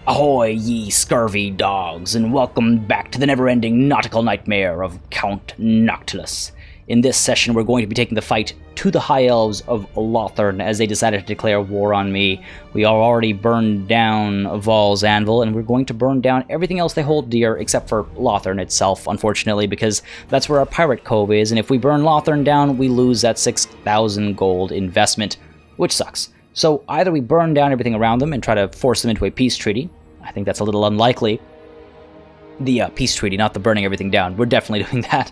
Ahoy, ye scurvy dogs, and welcome back to the never-ending nautical nightmare of Count Noctilus. In this session, we're going to be taking the fight to the High Elves of Lothern as they decided to declare war on me. We are already burned down Val's Anvil, and we're going to burn down everything else they hold dear except for Lothern itself, unfortunately, because that's where our pirate cove is, and if we burn Lothern down, we lose that 6,000 gold investment, which sucks. So either we burn down everything around them and try to force them into a peace treaty. I think that's a little unlikely. The peace treaty, not the burning everything down. We're definitely doing that.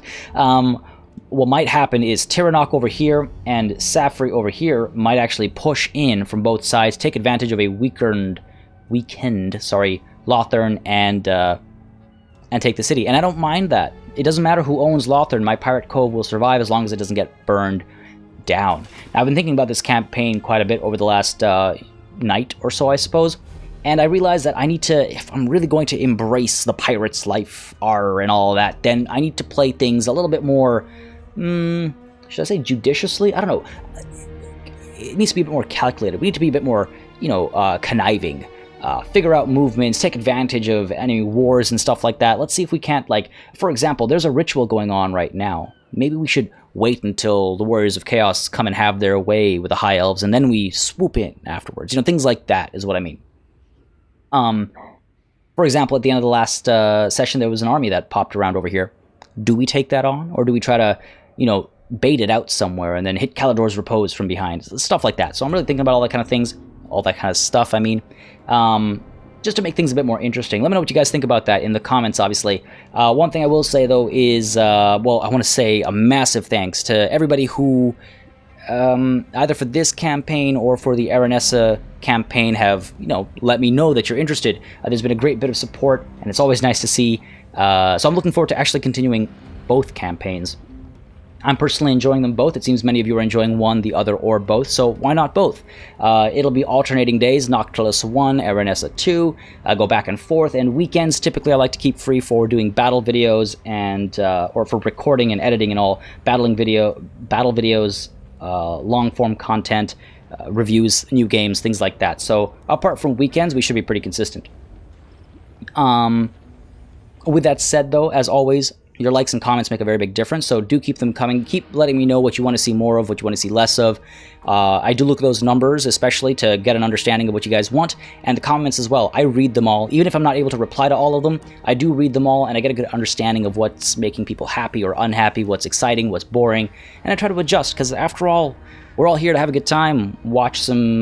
What might happen is Tiranoc over here and Safri over here might actually push in from both sides, take advantage of a weakened, Lothern and take the city. And I don't mind that. It doesn't matter who owns Lothern. My pirate cove will survive as long as it doesn't get burned down. Now, I've been thinking about this campaign quite a bit over the last night or so, I suppose, and I realized that I need to, if I'm really going to embrace the pirate's life, and all that, then I need to play things a little bit more, should I say judiciously? I don't know. It needs to be a bit more calculated. We need to be a bit more, conniving. Figure out movements, take advantage of enemy wars and stuff like that. Let's see if we can't, for example, there's a ritual going on right now. Maybe we should wait until the Warriors of Chaos come and have their way with the High Elves, and then we swoop in afterwards. Things like that is what I mean. For example, at the end of the last session, there was an army that popped around over here. Do we take that on, or do we try to, bait it out somewhere and then hit Calador's Repose from behind? Stuff like that. So I'm really thinking about all that kind of things, all that kind of stuff, just to make things a bit more interesting. Let me know what you guys think about that in the comments, obviously. One thing I will say, though, is, I want to say a massive thanks to everybody who, either for this campaign or for the Aranessa campaign, have, let me know that you're interested. There's been a great bit of support, and it's always nice to see. So I'm looking forward to actually continuing both campaigns. I'm personally enjoying them both. It seems many of you are enjoying one, the other, or both, so why not both? It'll be alternating days, Noctilus 1, Aranessa 2, go back and forth, and weekends typically I like to keep free for doing battle videos and or for recording and editing and all, battle videos, long-form content, reviews, new games, things like that. So apart from weekends, we should be pretty consistent. With that said, though, as always, your likes and comments make a very big difference, so do keep them coming. Keep letting me know what you want to see more of, what you want to see less of. I do look at those numbers, especially to get an understanding of what you guys want, and the comments as well. I read them all. Even if I'm not able to reply to all of them, I do read them all, and I get a good understanding of what's making people happy or unhappy, what's exciting, what's boring, and I try to adjust, because after all, we're all here to have a good time, watch some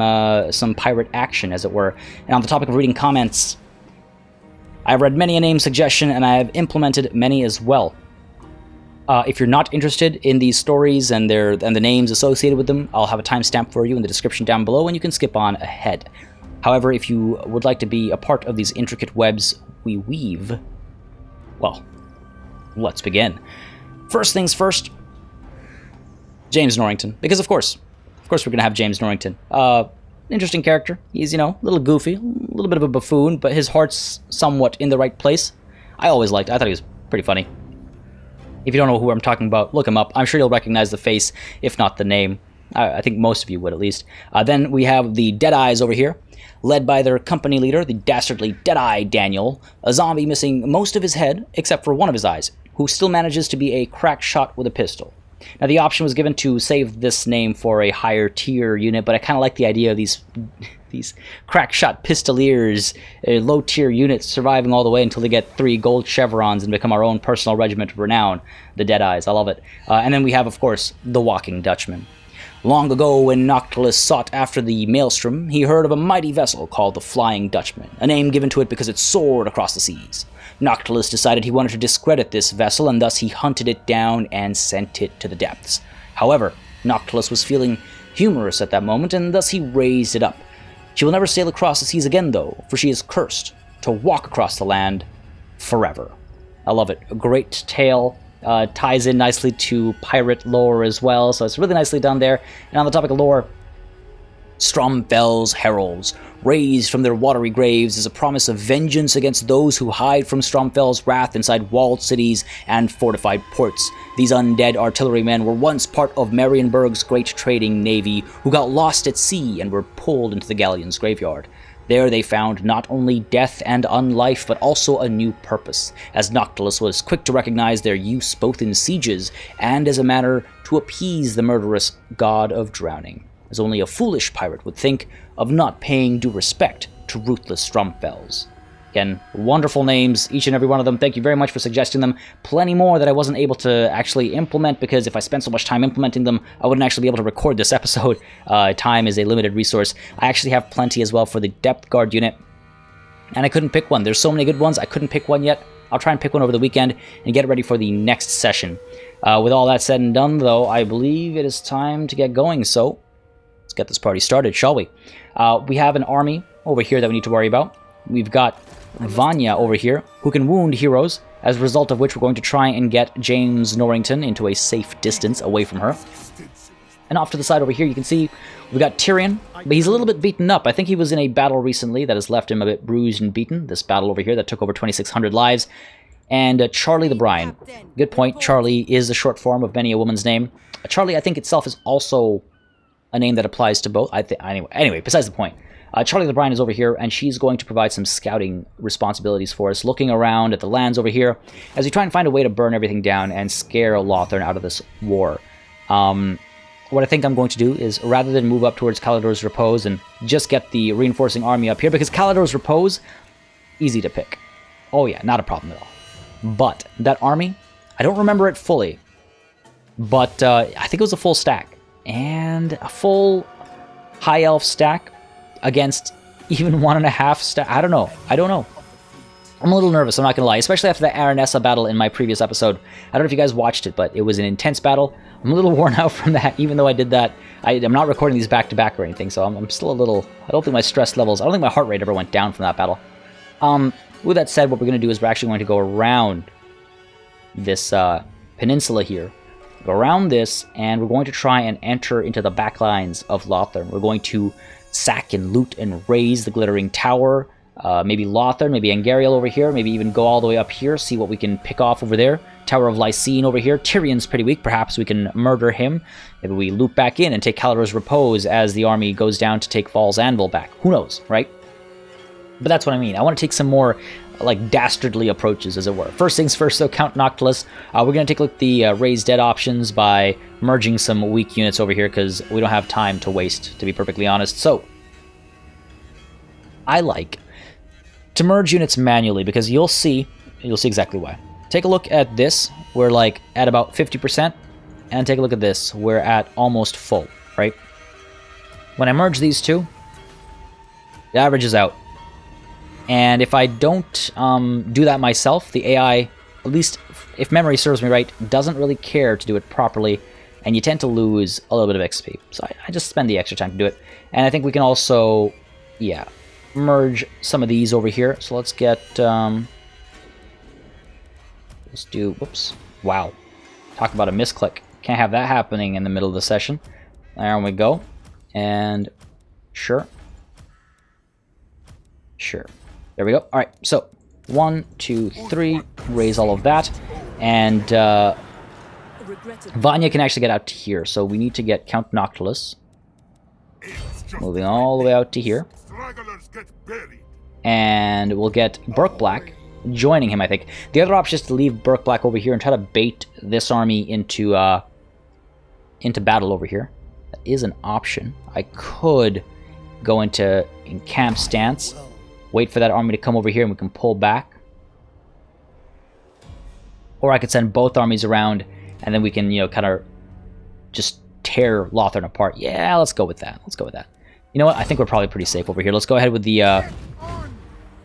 pirate action, as it were. And on the topic of reading comments, I've read many a name suggestion, and I have implemented many as well. If you're not interested in these stories and the names associated with them, I'll have a timestamp for you in the description down below, and you can skip on ahead. However, if you would like to be a part of these intricate webs we weave, well, let's begin. First things first, James Norrington, because of course we're going to have James Norrington. Interesting character. He's, a little goofy, a little bit of a buffoon, but his heart's somewhat in the right place. I thought he was pretty funny. If you don't know who I'm talking about, look him up. I'm sure you'll recognize the face, if not the name. I think most of you would, at least. Then we have the Deadeyes over here, led by their company leader, the dastardly Deadeye Daniel, a zombie missing most of his head, except for one of his eyes, who still manages to be a crack shot with a pistol. Now, the option was given to save this name for a higher tier unit, but I kind of like the idea of these crack shot pistoliers, low tier units surviving all the way until they get 3 gold chevrons and become our own personal regiment of renown, the Deadeyes. I love it. And then we have, of course, the Walking Dutchman. Long ago, when Noctilus sought after the Maelstrom, he heard of a mighty vessel called the Flying Dutchman, a name given to it because it soared across the seas. Noctilus decided he wanted to discredit this vessel, and thus he hunted it down and sent it to the depths. However, Noctilus was feeling humorous at that moment, and thus he raised it up. She will never sail across the seas again, though, for she is cursed to walk across the land forever. I love it. A great tale. Ties in nicely to pirate lore as well, so it's really nicely done there. And on the topic of lore, Stromfel's heralds, raised from their watery graves, is a promise of vengeance against those who hide from Stromfel's wrath inside walled cities and fortified ports. These undead artillerymen were once part of Marienburg's great trading navy, who got lost at sea and were pulled into the galleon's graveyard. There they found not only death and unlife, but also a new purpose, as Noctilus was quick to recognize their use both in sieges and as a matter to appease the murderous god of drowning, as only a foolish pirate would think of not paying due respect to ruthless Stromfells. Again, wonderful names, each and every one of them. Thank you very much for suggesting them. Plenty more that I wasn't able to actually implement, because if I spent so much time implementing them, I wouldn't actually be able to record this episode. Time is a limited resource. I actually have plenty as well for the Depth Guard unit, and I couldn't pick one. There's so many good ones, I couldn't pick one yet. I'll try and pick one over the weekend and get it ready for the next session. With all that said and done, though, I believe it is time to get going, so let's get this party started, shall we? We have an army over here that we need to worry about. We've got Vanya over here, who can wound heroes, as a result of which we're going to try and get James Norrington into a safe distance away from her. And off to the side over here, you can see we've got Tyrion, but he's a little bit beaten up. I think he was in a battle recently that has left him a bit bruised and beaten. This battle over here that took over 2,600 lives. And Charlie the Brine. Good point. Charlie is the short form of many a woman's name. Charlie, I think itself, is also a name that applies to both. Anyway, besides the point. Charlie the Brine is over here, and she's going to provide some scouting responsibilities for us, looking around at the lands over here, as we try and find a way to burn everything down and scare Lothern out of this war. What I think I'm going to do is, rather than move up towards Calidor's Repose and just get the reinforcing army up here, because Calidor's Repose, easy to pick. Oh yeah, not a problem at all. But that army, I don't remember it fully, but I think it was a full stack. And a full high elf stack against even 1.5 stack. I don't know. I'm a little nervous, I'm not going to lie, especially after the Aranessa battle in my previous episode. I don't know if you guys watched it, but it was an intense battle. I'm a little worn out from that, even though I did that. I'm not recording these back-to-back or anything, so I'm still a little... I don't think my stress levels... I don't think my heart rate ever went down from that battle. With that said, what we're going to do is we're actually going to go around this peninsula here. Go around this, and we're going to try and enter into the backlines of Lothern. We're going to sack and loot and raze the Glittering Tower, maybe Lothern, maybe An Garial over here, maybe even go all the way up here, see what we can pick off over there. Tower of Lycene over here. Tyrion's pretty weak, perhaps we can murder him. Maybe we loop back in and take Calidor's Repose as the army goes down to take Val's Anvil back. Who knows, right? But that's what I mean. I want to take some more, like, dastardly approaches, as it were. First things first, though, Count Noctilus. We're going to take a look at the raise dead options by merging some weak units over here, because we don't have time to waste, to be perfectly honest. So, I like to merge units manually, because you'll see exactly why. Take a look at this. We're, like, at about 50%. And take a look at this. We're at almost full, right? When I merge these two, the average is out. And if I don't do that myself, the AI, at least if memory serves me right, doesn't really care to do it properly, and you tend to lose a little bit of XP. So I just spend the extra time to do it. And I think we can also, yeah, merge some of these over here. So let's get, let's do, whoops, wow. Talk about a misclick. Can't have that happening in the middle of the session. There we go. And sure. There we go. All right, so 1, 2, 3, raise all of that, and Vanya can actually get out to here. So we need to get Count Noctilus moving all the way out to here, and we'll get Burke Black joining him. I think the other option is to leave Burke Black over here and try to bait this army into battle over here. That is an option. I could go into camp stance. Wait for that army to come over here and we can pull back. Or I could send both armies around and then we can, you know, kind of just tear Lothern apart. Yeah, let's go with that. You know what? I think we're probably pretty safe over here. Let's go ahead with the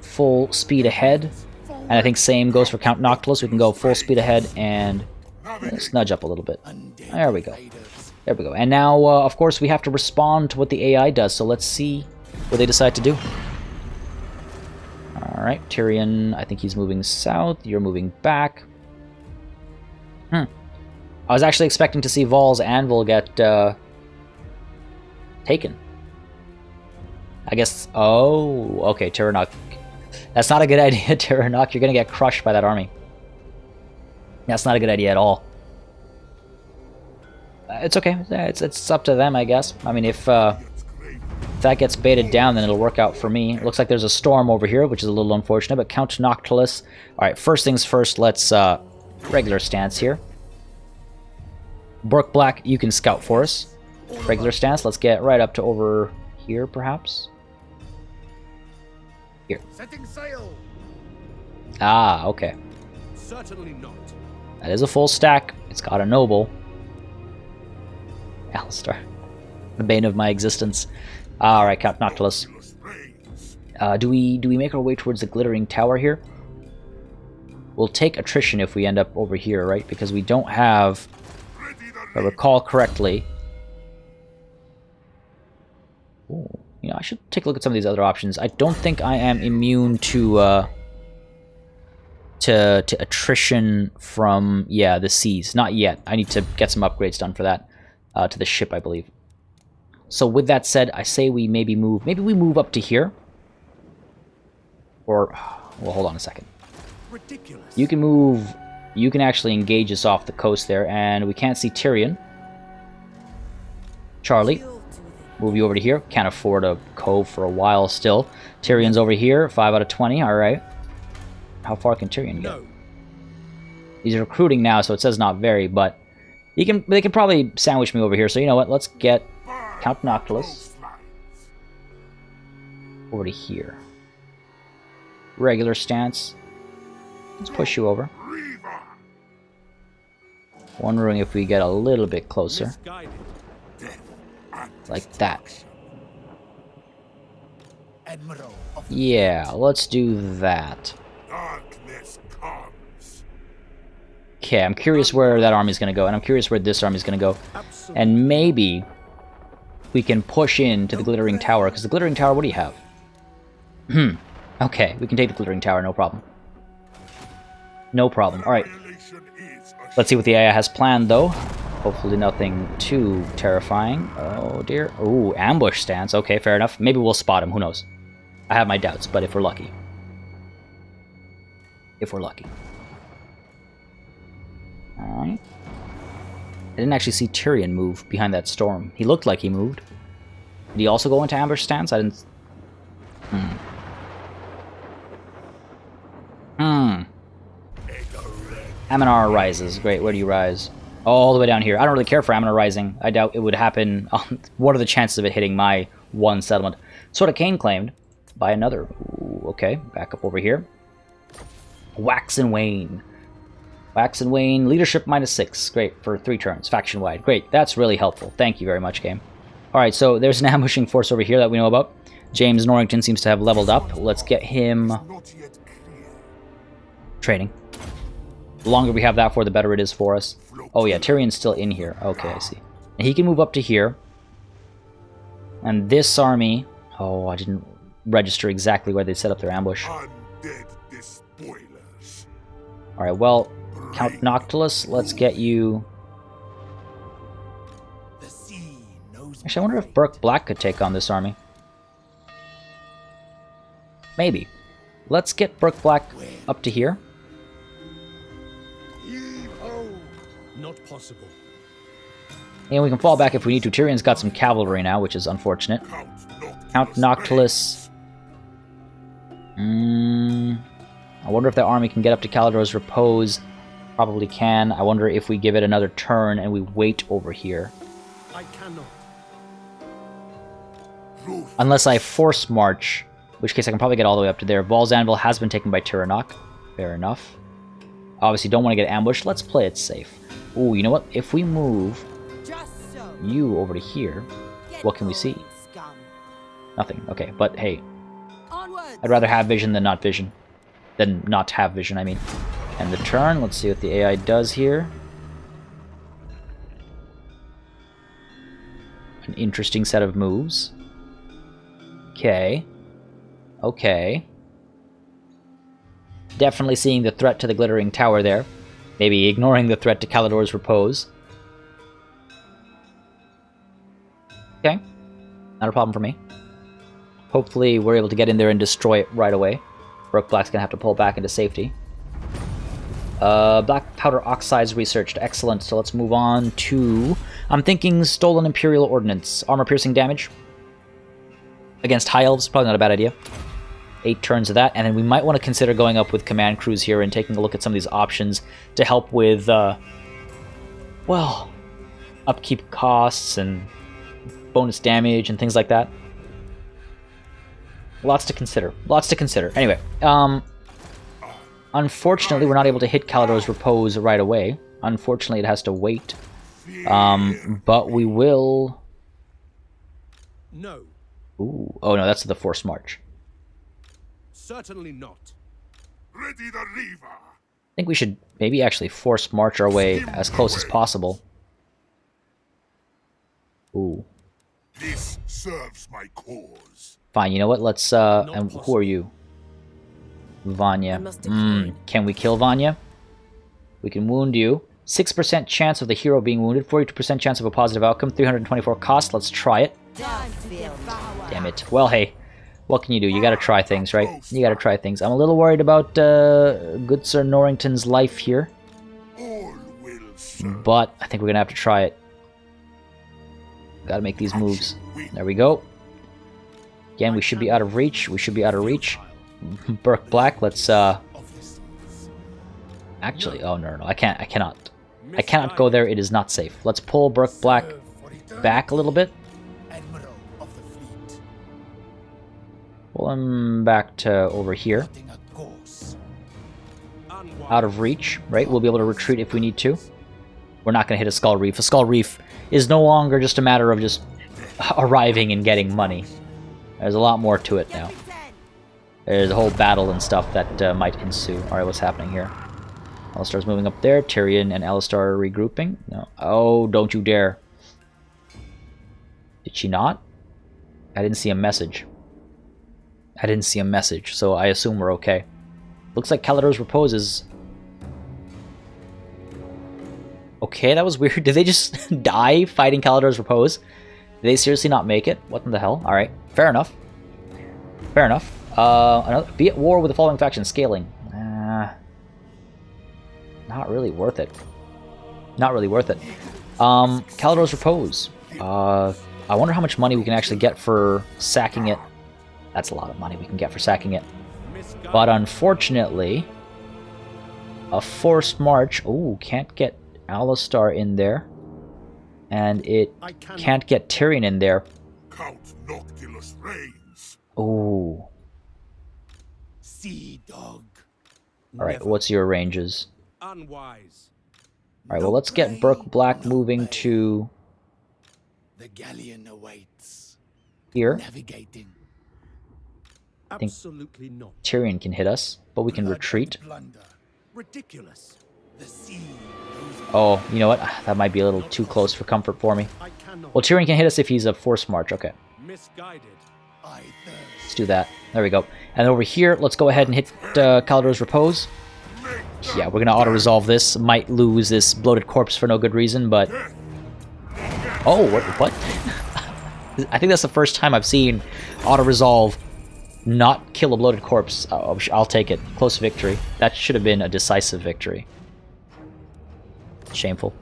full speed ahead. And I think same goes for Count Noctilus. We can go full speed ahead and let's nudge up a little bit. There we go. And now, of course, we have to respond to what the AI does. So let's see what they decide to do. Alright, Tyrion, I think he's moving south. You're moving back. I was actually expecting to see Val's Anvil get taken. I guess... Oh, okay, Tyrannoc. That's not a good idea, Tyrannoc. You're going to get crushed by that army. That's not a good idea at all. It's okay. It's up to them, I guess. I mean, if that gets baited down, then it'll work out for me. Looks like there's a storm over here, which is a little unfortunate, but Count Noctilus. Alright, first things first, let's regular stance here. Brook Black, you can scout for us. Regular stance, let's get right up to over here, perhaps. Here. Setting sail. Ah, okay. Certainly not. That is a full stack. It's got a noble. Alistar. The bane of my existence. Alright, Count Noctilus. Do we make our way towards the glittering tower here? We'll take attrition if we end up over here, right? Because we don't have, if I recall correctly. Ooh, you know, I should take a look at some of these other options. I don't think I am immune to attrition from, yeah, the seas. Not yet. I need to get some upgrades done for that. To the ship, I believe. So with that said, I say we maybe we move up to here. Or, well, hold on a second. Ridiculous. You can actually engage us off the coast there, and we can't see Tyrion. Charlie, move you over to here. Can't afford a cove for a while still. Tyrion's over here, 5 out of 20, alright. How far can Tyrion get? No. He's recruiting now, so it says not very, but they can probably sandwich me over here. So you know what? Let's get Count Noctilus over to here. Regular stance. Let's push you over. Wondering if we get a little bit closer. Like that. Yeah, let's do that. Okay, I'm curious where that army's going to go, and I'm curious where this army's going to go. And maybe we can push into the Glittering Tower, because the Glittering Tower, what do you have? Okay, we can take the Glittering Tower, no problem. No problem. Alright. Let's see what the AI has planned, though. Hopefully nothing too terrifying. Oh, dear. Ooh, ambush stance. Okay, fair enough. Maybe we'll spot him, who knows. I have my doubts, but if we're lucky. If we're lucky. Alright. I didn't actually see Tyrion move behind that storm. He looked like he moved. Did he also go into ambush stance? I didn't... Aminar rises. Great, where do you rise? All the way down here. I don't really care for Aminar rising. I doubt it would happen. What are the chances of it hitting my one settlement? Sword of Cain claimed by another. Ooh, okay, back up over here. Wax and Wane. Wax and Wane, leadership -6. Great, for 3 turns, faction-wide. Great, that's really helpful. Thank you very much, game. Alright, so there's an ambushing force over here that we know about. James Norrington seems to have leveled up. Let's get him... training. The longer we have that for, the better it is for us. Oh yeah, Tyrion's still in here. Okay, I see. And he can move up to here. And this army... Oh, I didn't register exactly where they set up their ambush. Alright, well... Count Noctilus, let's get you... Actually, I wonder if Burke Black could take on this army. Maybe. Let's get Burke Black up to here. Not possible. And we can fall back if we need to. Tyrion's got some cavalry now, which is unfortunate. Count Noctilus. I wonder if that army can get up to Calador's Repose. Probably can. I wonder if we give it another turn and we wait over here. I cannot. Unless I force march, in which case I can probably get all the way up to there. Val's Anvil has been taken by Tyrannoch. Fair enough. Obviously don't want to get ambushed. Let's play it safe. Ooh, you know what? If we move you over to here, what can we see? Nothing. Okay, but hey. I'd rather have vision than not vision. Than not have vision, I mean. And the turn, let's see what the AI does here. An interesting set of moves. Okay. Okay. Definitely seeing the threat to the Glittering Tower there. Maybe ignoring the threat to Calador's Repose. Okay. Not a problem for me. Hopefully we're able to get in there and destroy it right away. Brook Black's gonna have to pull back into safety. Black Powder Oxides researched. Excellent. So let's move on to... I'm thinking Stolen Imperial Ordnance. Armor piercing damage. against High Elves, probably not a bad idea. 8 turns of that, and then we might want to consider going up with command crews here and taking a look at some of these options to help with, well, upkeep costs and bonus damage and things like that. Lots to consider. Lots to consider. Anyway, unfortunately, we're not able to hit Calado's Repose right away. Unfortunately, it has to wait. But we will... No. Ooh. Oh, no, that's the Forced March. Certainly not. Ready the lever. I think we should maybe actually Forced March our way as close as possible. Ooh. This serves my cause. Fine, you know what? Let's, and who are you? Vanya. Can we kill Vanya? We can wound you. 6% chance of the hero being wounded, 42% chance of a positive outcome, 324 cost. Let's try it. Damn it. Well, hey, what can you do? You gotta try things, right? You gotta try things. I'm a little worried about good Sir Norrington's life here, All will serve. but I think we're gonna have to try it. Gotta make these moves. There we go. Again, we should be out of reach. We should be out of reach. Burke Black, let's, actually, oh, no, I cannot go there. It is not safe. Let's pull Burke Black back a little bit. Pull him back to over here. Out of reach, right? We'll be able to retreat if we need to. We're not going to hit a Skull Reef. A Skull Reef is no longer just a matter of just arriving and getting money. There's a lot more to it now. There's a whole battle and stuff that might ensue. Alright, what's happening here? Alistar's moving up there. Tyrion and Alistar are regrouping. No. Oh, don't you dare. Did she not? I didn't see a message. I didn't see a message, so I assume we're okay. Looks like Calado's Repose is... Okay, that was weird. Did they just die fighting Calado's Repose? Did they seriously not make it? What in the hell? Alright, fair enough. Fair enough. Be at war with the following faction. Scaling. Not really worth it. Not really worth it. Calado's Repose. I wonder how much money we can actually get for sacking it. That's a lot of money we can get for sacking it. But unfortunately, a Forced March... Ooh, can't get Alistar in there. And it can't get Tyrion in there. Count Noctilus reigns. Ooh. Sea dog. Alright, what's your ranges? Unwise. Alright, well, let's get Burke Black moving to... The galleon awaits. here. Navigating. think Absolutely not. Tyrion can hit us, but we can retreat. Blunder. Ridiculous. The sea. Oh, you know what? That might be a little too close for comfort for me. I cannot. Well, Tyrion can hit us if he's a Forced March. Okay, Misguided. I thirst. let's do that. There we go. And over here, let's go ahead and hit Calado's Repose. Yeah, we're going to auto-resolve this. Might lose this bloated corpse for no good reason, but... Oh, what? I think that's the first time I've seen auto-resolve not kill a bloated corpse. I'll take it. Close victory. That should have been a decisive victory. Shameful.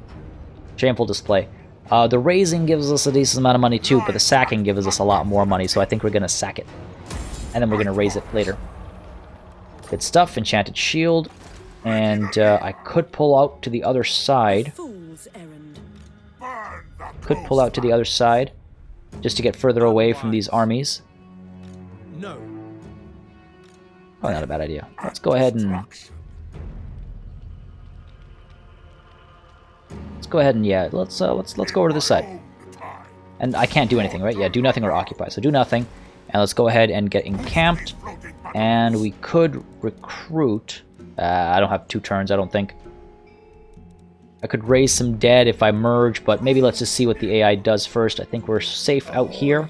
Shameful display. The raising gives us a decent amount of money too, but the sacking gives us a lot more money, so I think we're going to sack it. And then we're going to raise it later. Good stuff. Enchanted Shield. And I could pull out to the other side. Fool's errand. Could pull out to the other side, just to get further away from these armies. No. Probably not a bad idea. Let's go ahead and... Let's go ahead and, yeah, let's go over to this side. And I can't do anything, right? Yeah, do nothing or occupy. So do nothing. And let's go ahead and get encamped. And we could recruit... I don't have 2 turns, I don't think. I could raise some dead if I merge, but maybe let's just see what the AI does first. I think we're safe out here.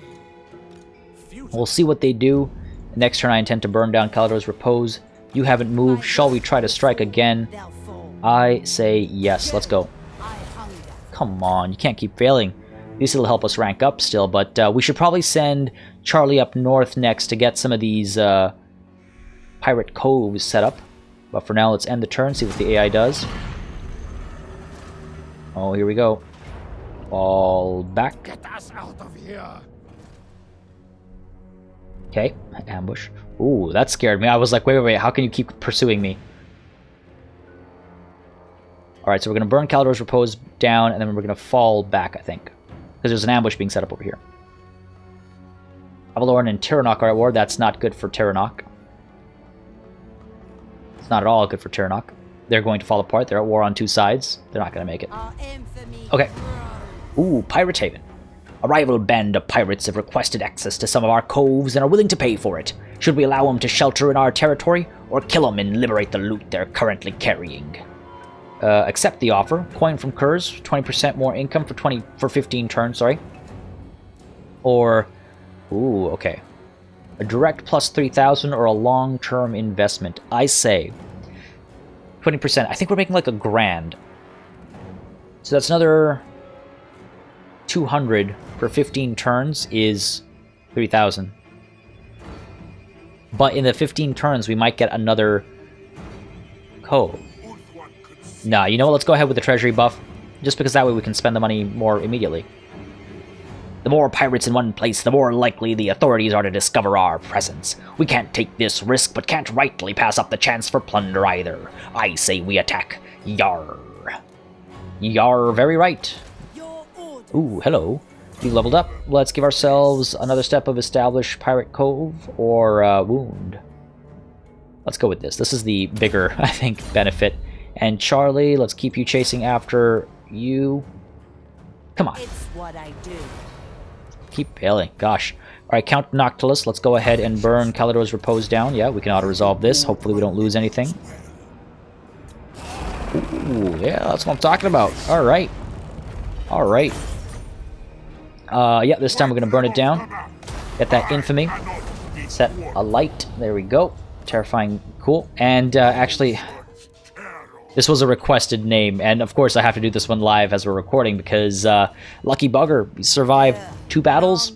We'll see what they do. Next turn I intend to burn down Calado's Repose. You haven't moved. Shall we try to strike again? I say yes. Let's go. Come on, you can't keep failing. At least it'll help us rank up still, but we should probably send Charlie up north next to get some of these pirate coves set up. But for now, let's end the turn, see what the AI does. Oh, here we go. Fall back. Get us out of here. Okay, ambush. Ooh, that scared me. I was like, wait, how can you keep pursuing me? Alright, so we're going to burn Calidor's Repose down, and then we're going to fall back, I think. Because there's an ambush being set up over here. Avalorn and Tyrannoc are at war. That's not good for Tyrannoc. It's not at all good for Tyrannoc. They're going to fall apart. They're at war on two sides. They're not going to make it. Okay. Ooh, Pirate Haven. A rival band of pirates have requested access to some of our coves and are willing to pay for it. Should we allow them to shelter in our territory, or kill them and liberate the loot they're currently carrying? Accept the offer. Coin from Kurz, 20% more income for 15 turns, sorry. Or, ooh, okay. A direct plus 3,000 or a long-term investment. I say 20%. I think we're making like a grand. So that's another 200 for 15 turns is 3,000. But in the 15 turns, we might get another cove. Nah, you know what? Let's go ahead with the treasury buff, just because that way we can spend the money more immediately. The more pirates in one place, the more likely the authorities are to discover our presence. We can't take this risk, but can't rightly pass up the chance for plunder either. I say we attack. Yar. Yar, very right. Ooh, hello. You leveled up. Let's give ourselves another step of establish Pirate Cove or Wound. Let's go with this. This is the bigger, I think, benefit. And Charlie, let's keep you chasing after you. Come on. It's what I do. Keep bailing. Gosh. Alright, Count Noctilus, let's go ahead and burn Calidor's Repose down. Yeah, we can auto-resolve this. Hopefully we don't lose anything. Ooh, yeah, that's what I'm talking about. Alright. Alright. Yeah, this time we're going to burn it down. Get that infamy. Set a light. There we go. Terrifying. Cool. And actually, this was a requested name. And of course, I have to do this one live as we're recording because Lucky Bugger survived 2 battles.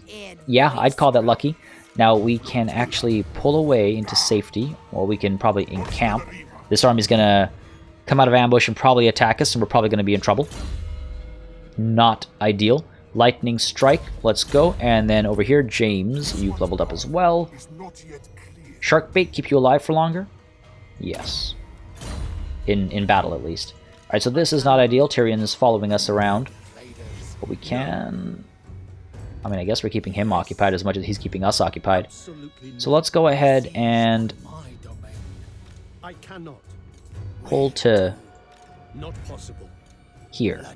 Yeah, I'd call that lucky. Now, we can actually pull away into safety. Or we can probably encamp. This army's going to come out of ambush and probably attack us. And we're probably going to be in trouble. Not ideal. Lightning Strike, let's go. And then over here, James, you've leveled up as well. Shark Bait, keep you alive for longer? Yes. In battle, at least. Alright, so this is not ideal. Tyrion is following us around. But we can... I mean, I guess we're keeping him occupied as much as he's keeping us occupied. So let's go ahead and... I cannot. pull to... Not possible. here.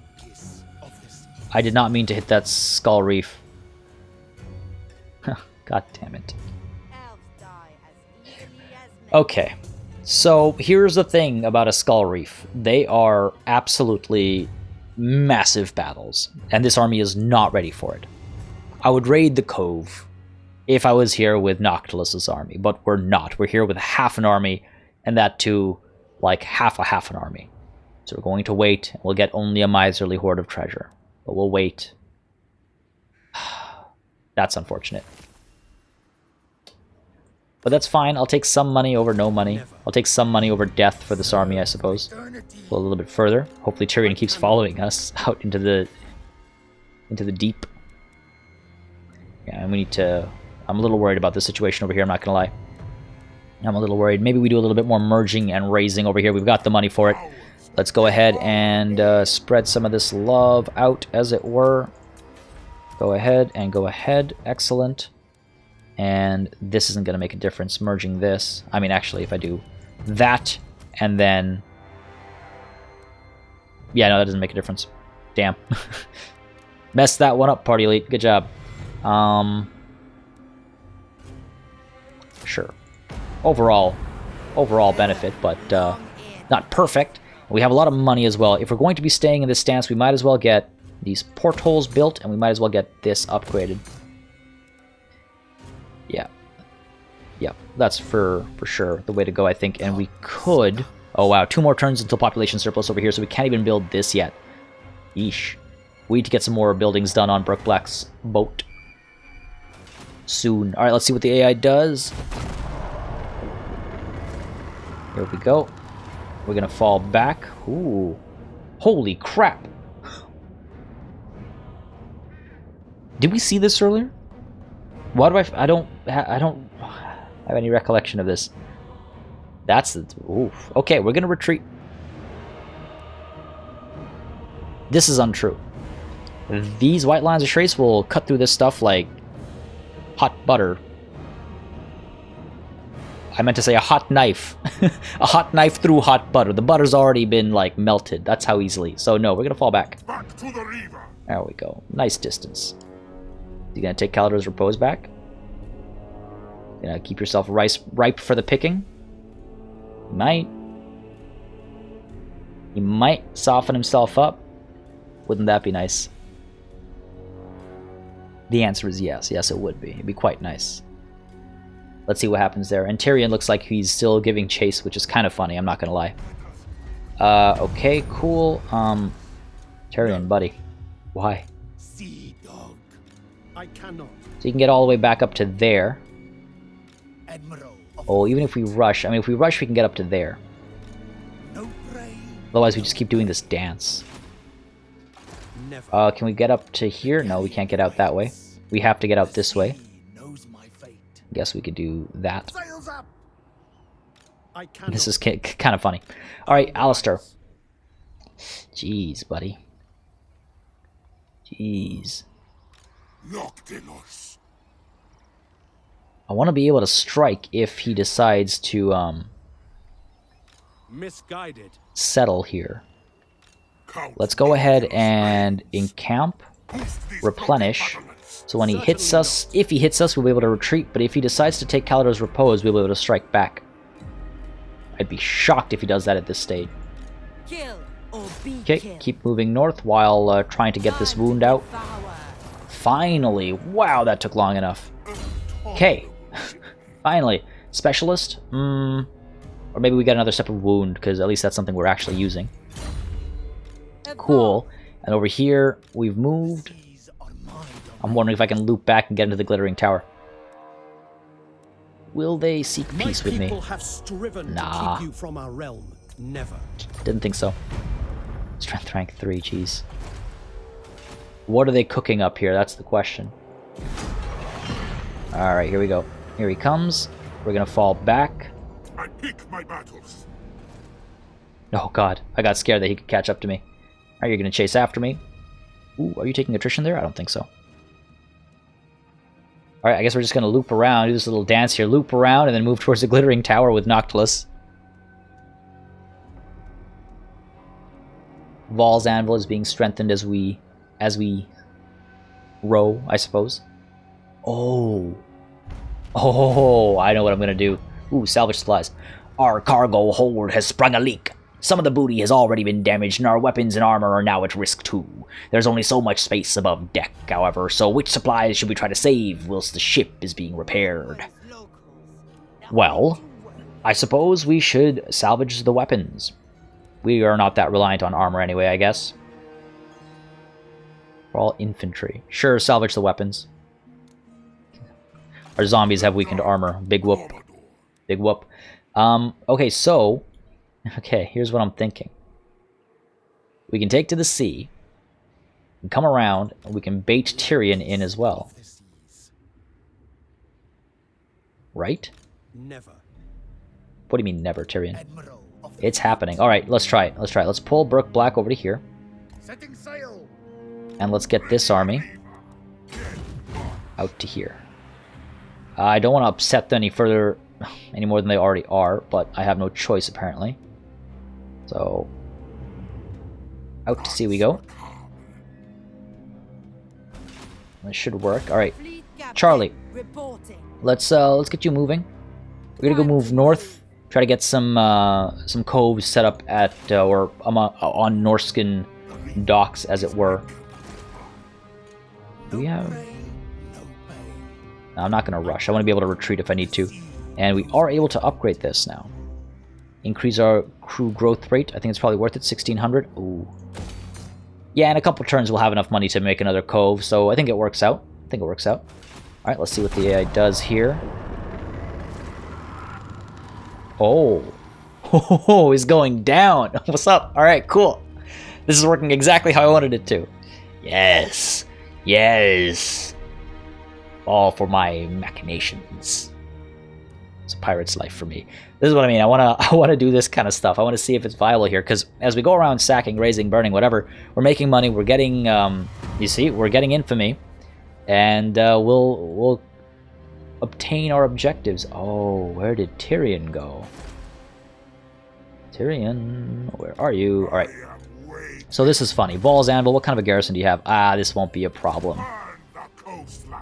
I did not mean to hit that skull reef. God damn it. Okay, so here's the thing about a skull reef. They are absolutely massive battles, and this army is not ready for it. I would raid the Cove if I was here with Noctilus's army, but we're not. We're here with half an army, and that too, like half an army. So we're going to wait, and we'll get only a miserly hoard of treasure. But we'll wait. That's unfortunate. But that's fine. I'll take some money over no money. I'll take some money over death for this army, I suppose. Go a little bit further. Hopefully Tyrion keeps following us out into the deep. Yeah, and we need to... I'm a little worried about this situation over here, I'm not gonna lie. I'm a little worried. Maybe we do a little bit more merging and raising over here. We've got the money for it. Let's go ahead and spread some of this love out, as it were. Go ahead and go ahead. Excellent. And this isn't going to make a difference, merging this. I mean, actually, if I do that, and then... Yeah, no, that doesn't make a difference. Damn. Messed that one up, Party Elite. Good job. Sure. Overall benefit, but not perfect. We have a lot of money as well. If we're going to be staying in this stance, we might as well get these portholes built, and we might as well get this upgraded. Yeah. Yeah, that's for sure the way to go, I think. And we could... Oh, wow. 2 more turns until population surplus over here, so we can't even build this yet. Yeesh. We need to get some more buildings done on Brook Black's boat. Soon. Alright, let's see what the AI does. Here we go. We're gonna fall back. Ooh. Holy crap. Did we see this earlier? Why do I don't have any recollection of this. That's the... Oof. Okay, we're going to retreat. This is untrue. These white lines of trace will cut through this stuff like hot butter. I meant to say a hot knife. A hot knife through hot butter. The butter's already been, like, melted. That's how easily. So, no, we're going to fall back. Back to the river. There we go. Nice distance. You going to take Caladar's Repose back? Gonna keep yourself ripe for the picking? Might. He might soften himself up. Wouldn't that be nice? The answer is yes. Yes, it would be. It'd be quite nice. Let's see what happens there. And Tyrion looks like he's still giving chase, which is kind of funny, I'm not gonna lie. Okay, cool. Tyrion, buddy. Why? Sea dog. I cannot. So you can get all the way back up to there. Admiral of Oh, even if we rush, I mean, if we rush, we can get up to there. no prey. Otherwise, we just keep doing this dance. Never. Can we get up to here? No, we can't get out that way. We have to get out this way. Knows my fate. Guess we could do that. Sails up. I cannot. This is kind of funny. Alright, Alistair. Jeez, buddy. Jeez. Noctilus. I want to be able to strike if he decides to, misguided. settle here. Count Let's go ahead Noctilus and reigns. encamp, Boost these replenish. battlements. So when he hits us, if he hits us, we'll be able to retreat, but if he decides to take Caladar's Repose, we'll be able to strike back. I'd be shocked if he does that at this stage. Kill or be Okay, killed. keep moving north while trying to get this wound out. Devour. Finally! Wow, that took long enough. Okay. Finally. Specialist? Or maybe we got another separate wound, because at least that's something we're actually using. Cool. And over here, we've moved. Seas are my I'm wondering if I can loop back and get into the Glittering Tower. Will they seek My peace with me? people have striven Nah. to keep you from our realm. Never. Didn't think so. Strength rank 3, jeez. What are they cooking up here? That's the question. Alright, here we go. Here he comes. We're gonna fall back. I pick my battles. Oh god, I got scared that he could catch up to me. Alright, you're gonna chase after me. Ooh, are you taking attrition there? I don't think so. Alright, I guess we're just gonna loop around, do this little dance here, loop around, and then move towards the Glittering Tower with Noctilus. Val's Anvil is being strengthened as we row, I suppose. Oh. Oh, I know what I'm gonna do. Ooh, salvage supplies. Our cargo hold has sprung a leak. Some of the booty has already been damaged, and our weapons and armor are now at risk too. There's only so much space above deck, however, so which supplies should we try to save whilst the ship is being repaired? Well, I suppose we should salvage the weapons. We are not that reliant on armor anyway, I guess. We're all infantry. Sure, salvage the weapons. Our zombies have weakened armor. Big whoop. Big whoop. Okay, so... Okay, here's what I'm thinking. We can take to the sea, and come around, and we can bait Tyrion in as well. the seas. Right? Never. What do you mean never, Tyrion? Admiral of the It's happening. Alright, let's try it. Let's try it. Let's pull Brook Black over to here, setting sail. and let's get this army out to here. I don't want to upset them any further, any more than they already are, but I have no choice apparently. So, out to sea we go. This should work. All right, Fleet captain Charlie. reporting. let's get you moving. We're gonna go move north. Try to get some coves set up at or on Norskin docks, as it were. Do we have? No pay. I'm not gonna rush. I want to be able to retreat if I need to. And we are able to upgrade this now. Increase our crew growth rate. I think it's probably worth it. 1,600. Ooh. Yeah, in a couple turns we'll have enough money to make another cove, so I think it works out. All right, let's see what the AI does here. Oh. Oh, he's going down. What's up? All right, cool. This is working exactly how I wanted it to. Yes. Yes. All for my machinations. It's a pirate's life for me. This is what I mean. I wanna do this kind of stuff. I want to see if it's viable here, because as we go around sacking, razing, burning, whatever, we're making money. We're getting, you see, we're getting infamy, and we'll obtain our objectives. Oh, where did Tyrion go? Tyrion, where are you? All right. So this is funny. Val's Anvil. What kind of a garrison do you have? Ah, this won't be a problem.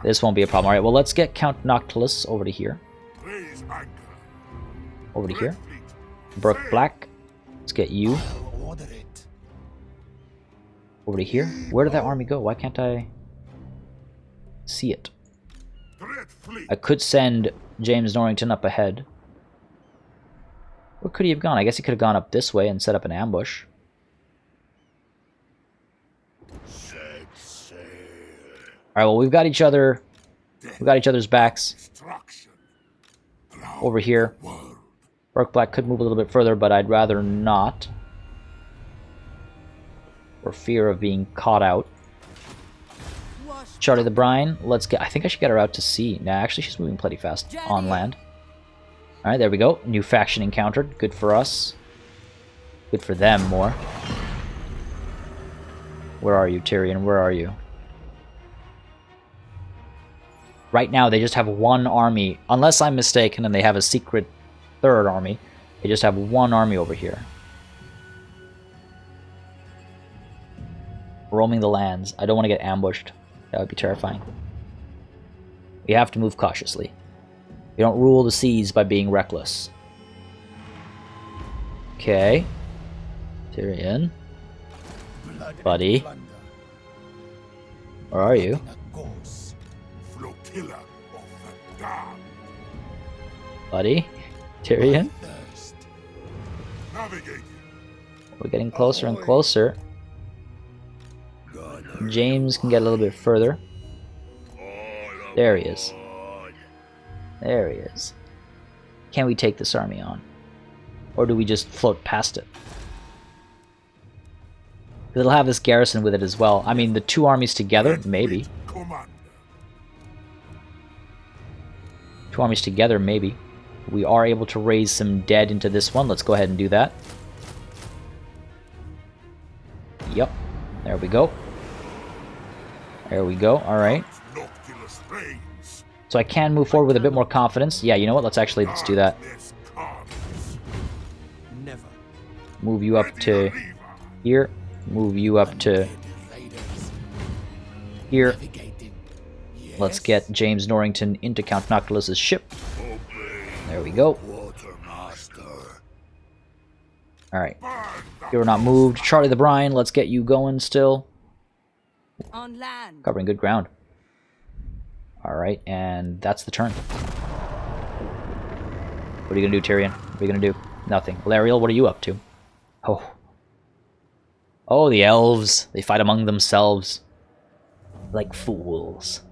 This won't be a problem. All right. Well, let's get Count Noctilus over to here. Over to here. Brook Black. Let's get you over to here. Where did that army go? Why can't I see it? I could send James Norrington up ahead. Where could he have gone? I guess he could have gone up this way and set up an ambush. Alright, well, we've got each other. We've got each other's backs. Over here. Brook Black could move a little bit further, but I'd rather not. For fear of being caught out. Charlie the Brine, let's get... I think I should get her out to sea. Nah, actually, she's moving plenty fast on land. Alright, there we go. New faction encountered. Good for us. Good for them, more. Where are you, Tyrion? Where are you? Right now, they just have one army. Unless I'm mistaken, and they have a secret third army. They just have one army over here. Roaming the lands. I don't want to get ambushed. That would be terrifying. We have to move cautiously. We don't rule the seas by being reckless. Okay. Tyrion. Buddy. Where are you? Buddy? Tyrion? We're getting closer and closer. James can get a little bit further. There he is. There he is. Can we take this army on? Or do we just float past it? It'll have this garrison with it as well. I mean, the two armies together? Maybe. Two armies together? Maybe. We are able to raise some dead into this one. Let's go ahead and do that. Yep. There we go. There we go. Alright. So I can move forward with a bit more confidence. Yeah, you know what? Let's do that. Move you up to here. Move you up to here. Let's get James Norrington into Count Noctilus's ship. There we go. Alright. You're not moved. Charlie the Brine, let's get you going still. On land. Covering good ground. Alright, and that's the turn. What are you going to do, Tyrion? What are you going to do? Nothing. Valerial, what are you up to? Oh. Oh, the elves. They fight among themselves. Like fools.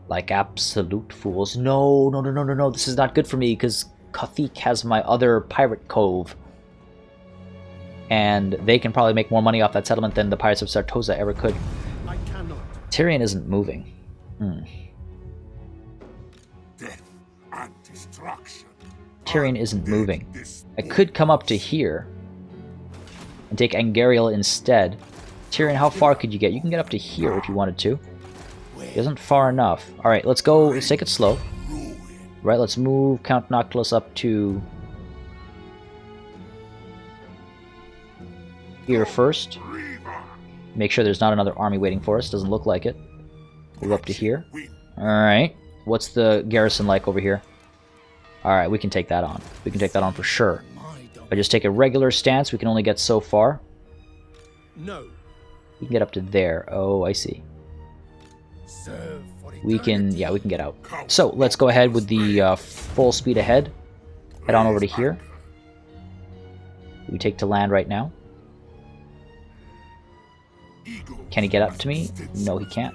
Like absolute fools. No, no, no, no, no, no. This is not good for me, because Kathik has my other pirate cove. And they can probably make more money off that settlement than the Pirates of Sartosa ever could. I cannot. Tyrion isn't moving. Death and destruction. Tyrion isn't moving. I could come up to here and take An Garial instead. Tyrion, how far could you get? You can get up to here if you wanted to. It isn't far enough. Alright, let's go. Let's take it slow. Right, let's move Count Noctilus up to here first. Make sure there's not another army waiting for us. Doesn't look like it. Move up to here. Alright. What's the garrison like over here? Alright, we can take that on. We can take that on for sure. If I just take a regular stance, we can only get so far. No. We can get up to there. Oh, I see. We can, yeah, we can get out. So, let's go ahead with the full speed ahead. Head on over to here. We take to land right now. Can he get up to me? No, he can't.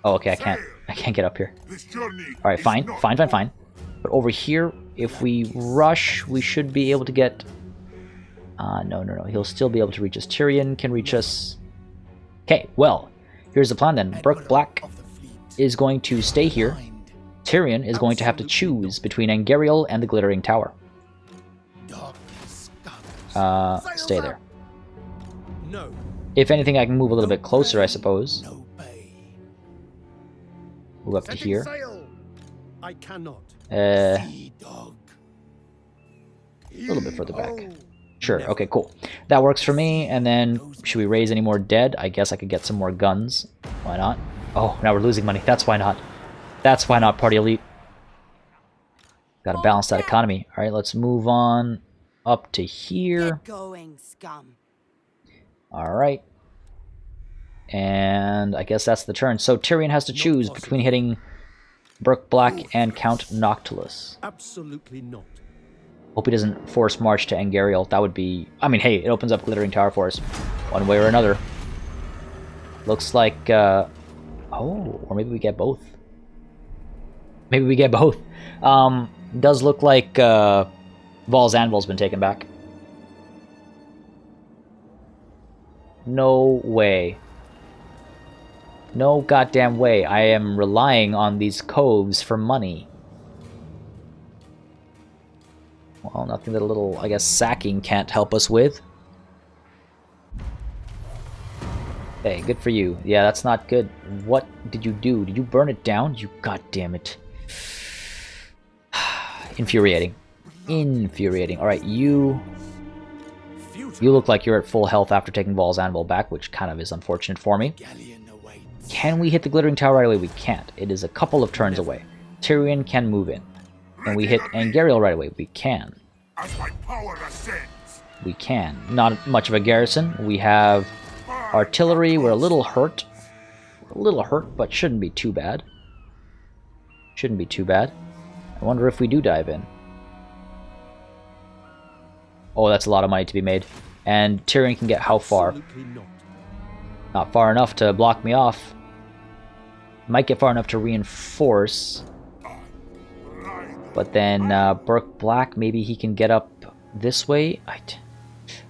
Oh, okay, I can't get up here. Alright, fine. But over here, if we rush, we should be able to get... no. He'll still be able to reach us. Tyrion can reach us. Okay, well, here's the plan then. Brook Black is going to stay here. Tyrion is going to have to choose between An Garial and the Glittering Tower. Darkness gathers. Stay there. No. If anything, I can move a little bit closer, I suppose. No bay. Move up to Setting here. sail. I cannot. A Sea dog. little bit further back. Heave-ho. Sure, okay, cool. That works for me, and then should we raise any more dead? I guess I could get some more guns. Why not? Oh, now we're losing money. That's why not. That's why not, Party Elite. Gotta balance that economy. Alright, let's move on up to here. Get going, scum. Alright. And I guess that's the turn. So Tyrion has to choose between hitting Brook Black and Count Noctilus. Absolutely not. Hope he doesn't force march to An Garial. That would be... I mean, hey, it opens up Glittering Tower for us. One way or another. Looks like... oh, or maybe we get both. Maybe we get both. Does look like Val's Anvil's been taken back. No way. No goddamn way. I am relying on these coves for money. Well, nothing that a little, I guess, sacking can't help us with. Hey, good for you. Yeah, that's not good. What did you do? Did you burn it down? You goddamn it. Infuriating. Infuriating. Alright, you look like you're at full health after taking Val's Anvil back, which kind of is unfortunate for me. Galleon awaits. Can we hit the Glittering Tower right away? We can't. It is a couple of turns away. Tyrion can move in. Can we hit An Garial right away? We can. As my power ascends. We can. Not much of a garrison. We have artillery. We're a little hurt. We're a little hurt, but shouldn't be too bad. Shouldn't be too bad. I wonder if we do dive in. Oh, that's a lot of money to be made. And Tyrion can get how far? Absolutely not. Not far enough to block me off. Might get far enough to reinforce. But then Brook Black, maybe he can get up this way. I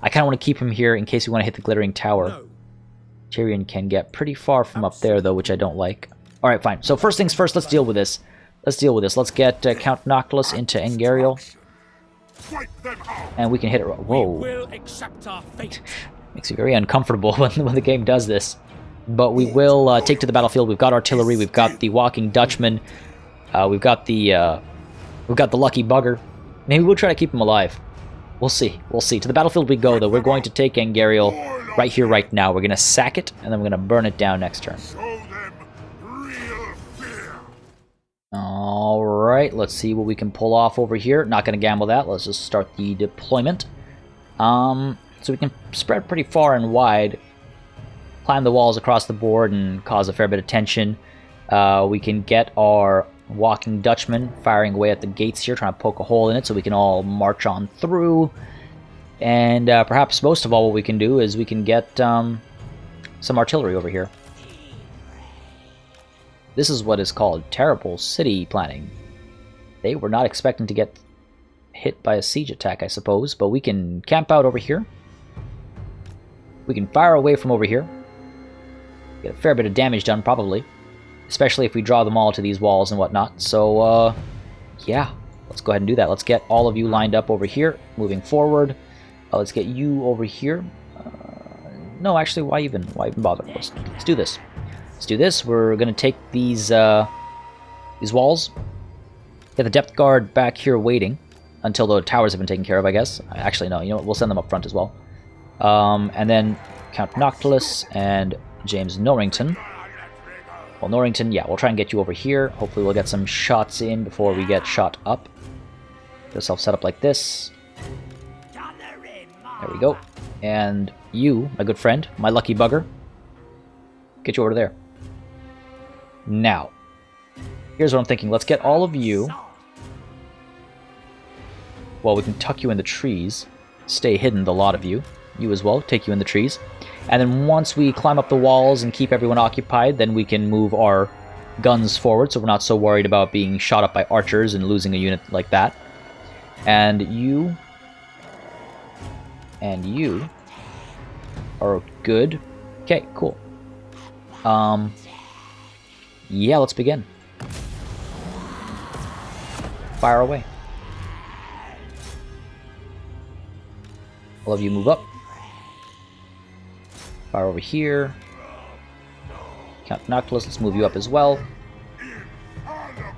kind of want to keep him here in case we want to hit the Glittering Tower. No. Tyrion can get pretty far from up there, though, which I don't like. Alright, fine. So first things first, let's deal with this. Let's deal with this. Let's get Count Noctilus into An Garial. Wipe them out. And we can hit it. Whoa. Will accept our fate. Makes me very uncomfortable when the game does this. But we will take to the battlefield. We've got artillery. We've got the Walking Dutchman. We've got the Lucky Bugger. Maybe we'll try to keep him alive. We'll see. We'll see. To the battlefield we go, though. We're going to take An Garial right here, right now. We're going to sack it, and then we're going to burn it down next turn. Show them real fear. Alright, let's see what we can pull off over here. Not going to gamble that. Let's just start the deployment. So we can spread pretty far and wide. Climb the walls across the board and cause a fair bit of tension. We can get our Walking Dutchman firing away at the gates here, trying to poke a hole in it so we can all march on through. And perhaps most of all what we can do is we can get some artillery over here. This is what is called terrible city planning. They were not expecting to get hit by a siege attack, I suppose, but we can camp out over here. We can fire away from over here. Get a fair bit of damage done, probably. Especially if we draw them all to these walls and whatnot. So, yeah. Let's go ahead and do that. Let's get all of you lined up over here, moving forward. Let's get you over here. No, actually, why even bother? Let's do this. Let's do this. We're going to take these walls. Get the depth guard back here waiting until the towers have been taken care of, I guess. Actually, no. You know what? We'll send them up front as well. And then Count Noctilus and James Norrington. Well, Norrington, yeah, we'll try and get you over here. Hopefully we'll get some shots in before we get shot up. Get yourself set up like this. There we go. And you, my good friend, my lucky bugger, get you over there. Now, here's what I'm thinking. Let's get all of you. Well, we can tuck you in the trees. Stay hidden, the lot of you. You as well, take you in the trees. And then once we climb up the walls and keep everyone occupied, then we can move our guns forward so we're not so worried about being shot up by archers and losing a unit like that. And you are good. Okay, cool. Yeah, let's begin. fire away. All of you move up. Fire over here. Count Noctilus, let's move you up as well.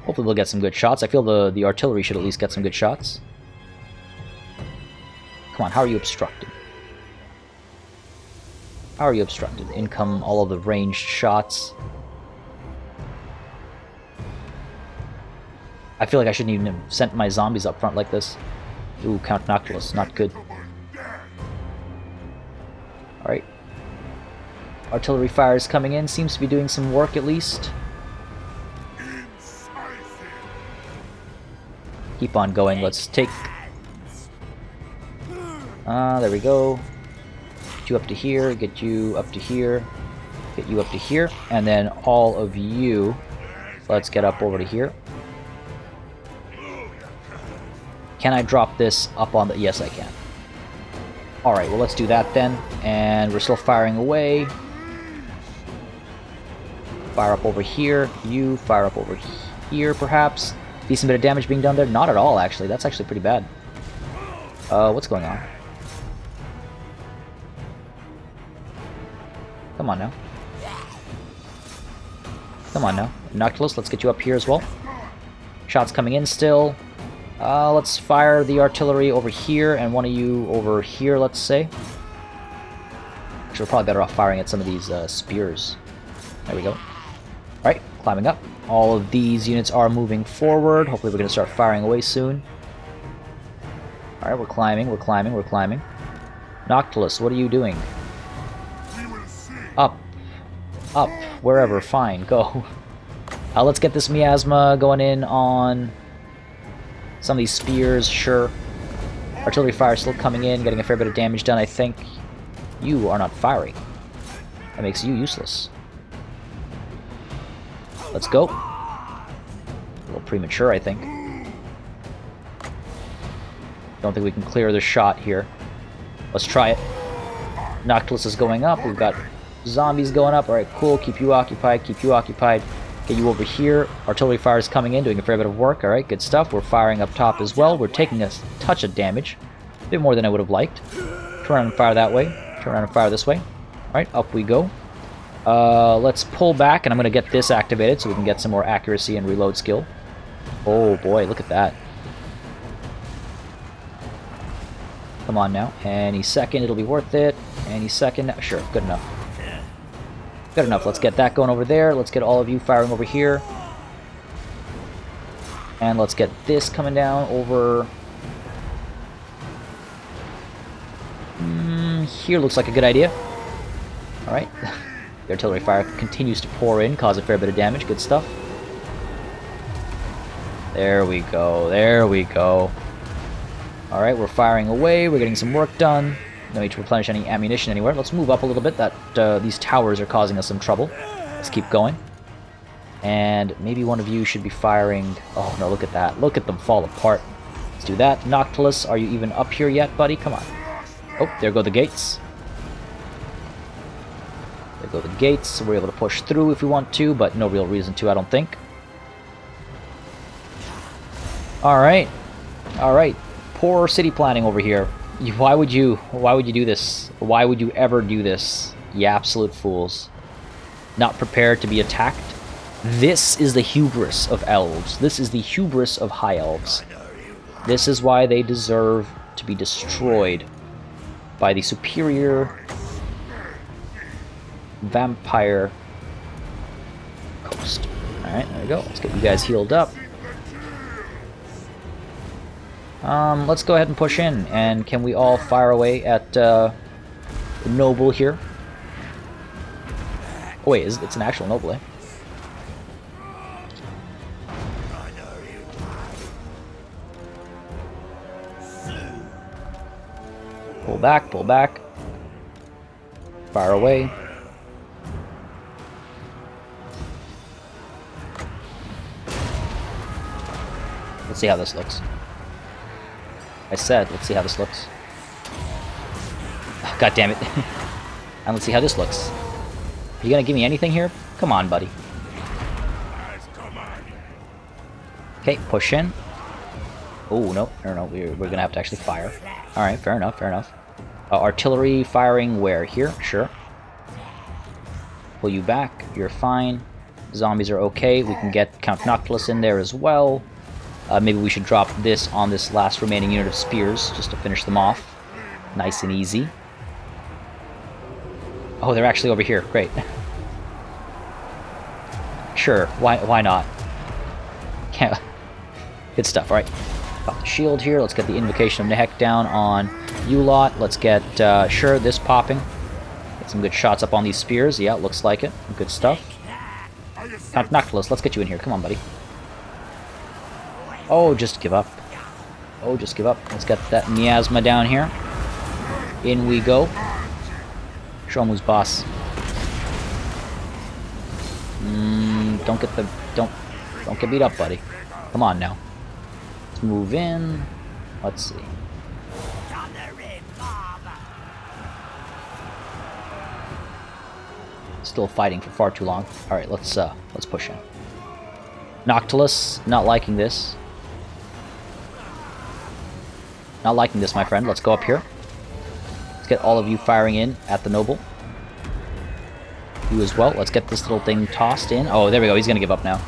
Hopefully we'll get some good shots. I feel the artillery should at least get some good shots. Come on, how are you obstructed? How are you obstructed? In come all of the ranged shots. I feel like I shouldn't even have sent my zombies up front like this. Ooh, Count Noctilus, not good. Alright. Artillery fire is coming in, seems to be doing some work at least. Keep on going, let's take... there we go. Get you up to here, get you up to here, get you up to here, and then all of you, let's get up over to here. Can I drop this up on the... Yes, I can. Alright, well let's do that then, and we're still firing away. Fire up over here, you fire up over here perhaps. Decent bit of damage being done there. Not at all, actually. That's actually pretty bad. What's going on? Come on now. Come on now. Noctilus, let's get you up here as well. Shots coming in still. Let's fire the artillery over here, and one of you over here, let's say. Actually, we're probably better off firing at some of these spears. There we go. Alright, climbing up. All of these units are moving forward. Hopefully we're going to start firing away soon. Alright, we're climbing, we're climbing, we're climbing. Noctilus, what are you doing? Up. Up. Wherever. Fine. Go. Let's get this miasma going in on some of these spears. Sure. Artillery fire still coming in, getting a fair bit of damage done, I think. You are not firing. That makes you useless. Let's go. A little premature, I think. Don't think we can clear the shot here. Let's try it. Noctilus is going up. We've got zombies going up. Alright, cool. Keep you occupied. Keep you occupied. Get you over here. Artillery fire is coming in, doing a fair bit of work. Alright, good stuff. We're firing up top as well. We're taking a touch of damage. A bit more than I would have liked. Turn around and fire that way. Turn around and fire this way. Alright, up we go. Let's pull back, and I'm going to get this activated so we can get some more accuracy and reload skill. Oh boy, look at that. Come on now. Any second, it'll be worth it. Any second. Sure, good enough. Good enough. Let's get that going over there. Let's get all of you firing over here. And let's get this coming down over... here looks like a good idea. Alright. The artillery fire continues to pour in, cause a fair bit of damage. Good stuff. There we go. There we go. Alright, we're firing away. We're getting some work done. No need to replenish any ammunition anywhere. Let's move up a little bit. These towers are causing us some trouble. Let's keep going. And maybe one of you should be firing... Oh, no, look at that. Look at them fall apart. Let's do that. Noctilus, are you even up here yet, buddy? Come on. Oh, there go the gates. There go the gates. So we're able to push through if we want to, but no real reason to, I don't think. Alright. Alright. Poor city planning over here. Why would you do this? Why would you ever do this? You absolute fools. Not prepared to be attacked? This is the hubris of elves. This is the hubris of high elves. This is why they deserve to be destroyed by the superior vampire coast. Alright, there we go. Let's get you guys healed up. Let's go ahead and push in, and can we all fire away at the noble here? Oh wait, it's an actual noble, eh? Pull back, pull back. Fire away. Let's see how this looks. I said, let's see how this looks. Oh, God damn it. And let's see how this looks. Are you gonna give me anything here? Come on, buddy. Okay, push in. Oh, no. No, we're going to have to actually fire. Alright, fair enough, fair enough. Artillery firing where? Here? Sure. Pull you back. You're fine. Zombies are okay. We can get Count Noctilus in there as well. Maybe we should drop this on this last remaining unit of spears, just to finish them off. Nice and easy. Oh, they're actually over here. Great. Sure, why not? Can't. Good stuff, alright. Got the shield here. Let's get the Invocation of Nehek down on you lot. Let's get, sure, this popping. Get some good shots up on these spears. Yeah, looks like it. Good stuff. Count Noctilus, let's get you in here. Come on, buddy. Oh, just give up. Oh, just give up. Let's get that miasma down here. In we go. Show him who's boss. Don't get beat up, buddy. Come on now. Let's move in. Let's see. Still fighting for far too long. All right, let's push in. Noctilus, not liking this. Not liking this, my friend. Let's go up here. Let's get all of you firing in at the noble. You as well. Let's get this little thing tossed in. Oh, there we go. He's gonna give up now.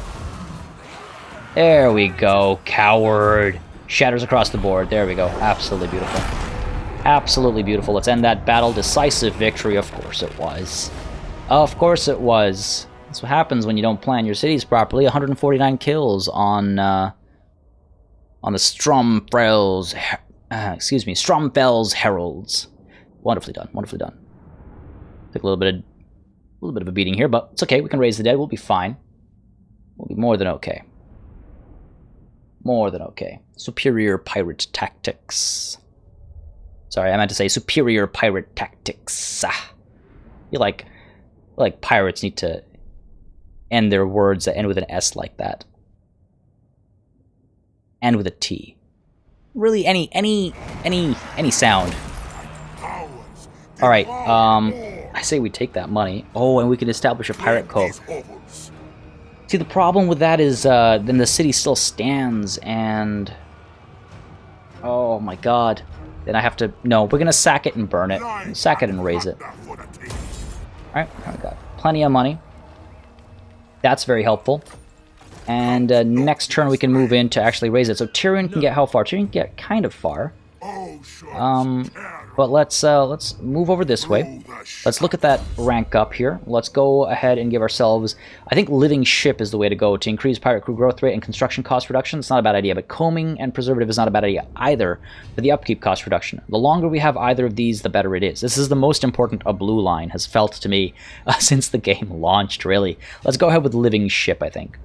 There we go. Coward. Shatters across the board. There we go. Absolutely beautiful. Absolutely beautiful. Let's end that battle. Decisive victory. Of course it was. Of course it was. That's what happens when you don't plan your cities properly. 149 kills on the Stromfells Heralds. Wonderfully done. Wonderfully done. Took a little bit of a beating here, but it's okay. We can raise the dead. We'll be fine. We'll be more than okay. More than okay. Superior pirate tactics. Sorry, I meant to say superior pirate tactics. I feel like pirates need to end their words that end with an S like that. End with a T. Really, any sound. All right. I say we take that money. Oh, and we can establish a pirate cove. See, the problem with that is then the city still stands, and oh my god, then I have to. No, we're gonna sack it and burn it. Sack it and raise it. All right, we got plenty of money. That's very helpful. And next turn we can move in to actually raise it. So Tyrion can get how far? Tyrion can get kind of far. But let's move over this way. Let's look at that rank up here. Let's go ahead and give ourselves, I think living ship is the way to go to increase pirate crew growth rate and construction cost reduction. It's not a bad idea, but combing and preservative is not a bad idea either for the upkeep cost reduction. The longer we have either of these, the better it is. This is the most important a blue line has felt to me since the game launched, really. Let's go ahead with living ship, I think.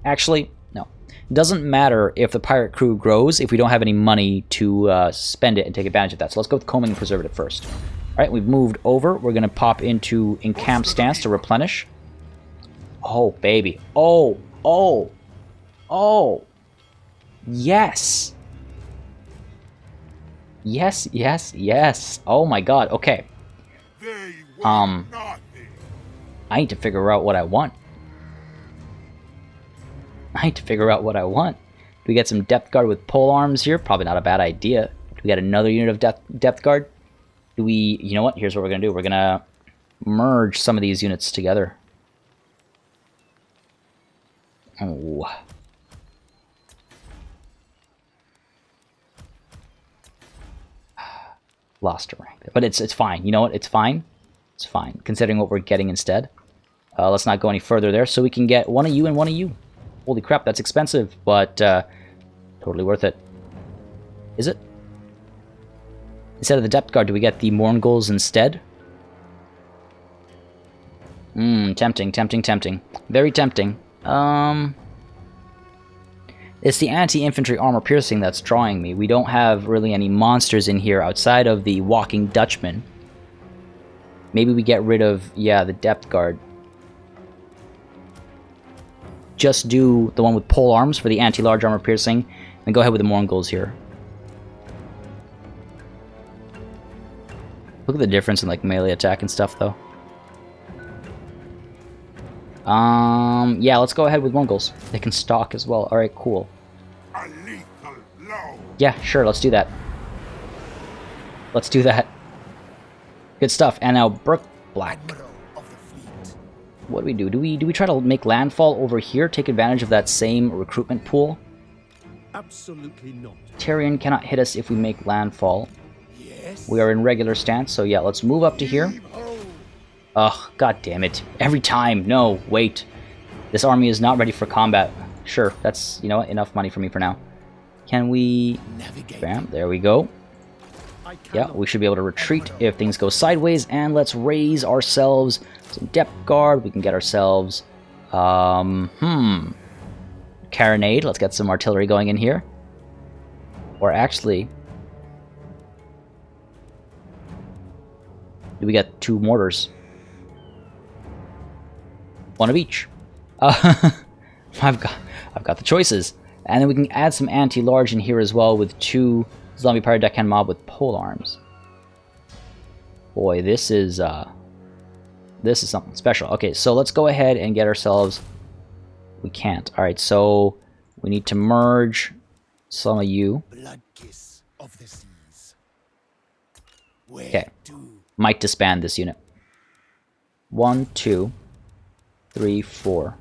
Actually, no. It doesn't matter if the pirate crew grows if we don't have any money to spend it and take advantage of that. So let's go with combing and preservative first. All right, we've moved over. We're going to pop into encamp stance to replenish. Oh, baby. Oh, oh, oh. Yes. Yes, yes, yes. Oh my god, okay. I need to figure out what I want. I need to figure out what I want. Do we get some depth guard with pole arms here? Probably not a bad idea. Do we get another unit of depth guard? Do we... You know what? Here's what we're going to do. We're going to merge some of these units together. Oh. Lost a rank. But it's fine. You know what? It's fine. It's fine. Considering what we're getting instead. Let's not go any further there. So we can get one of you and one of you. Holy crap, that's expensive, but totally worth it. Is it? Instead of the depth guard, do we get the Morngulls instead? Tempting, tempting, tempting. Very tempting. It's the anti-infantry armor piercing that's drawing me. We don't have really any monsters in here outside of the walking Dutchman. Maybe we get rid of, yeah, the depth guard. Just do the one with pole arms for the anti-large armor piercing, and go ahead with the Morngulls here. Look at the difference in like melee attack and stuff, though. Yeah, let's go ahead with Morngulls. They can stalk as well. All right, cool. A lethal blow. Yeah, sure, let's do that. Let's do that. Good stuff. And now Brook Black. Admiral of the fleet. What do we do? Do we try to make landfall over here, take advantage of that same recruitment pool? Absolutely not. Tyrion cannot hit us if we make landfall. Yes. We are in regular stance, so yeah, let's move up to here. Ugh, god damn it. Every time. No, wait. This army is not ready for combat. Sure, that's, you know what, enough money for me for now. Can we... Navigate. Bam, there we go. I Yeah, cannot. we should be able to retreat if things go sideways, and let's raise ourselves some depth guard. We can get ourselves, carronade. Let's get some artillery going in here. Or actually, do we get 2 mortars? 1 of each. I've got the choices. And then we can add some anti-large in here as well with 2 zombie pirate deckhand mob with pole arms. Boy, this is something special. Okay, so let's go ahead and get ourselves... We can't. Alright, so we need to merge some of you. Blood kiss of the seas. Where Okay. to? Might disband this unit. 1, 2, 3, 4.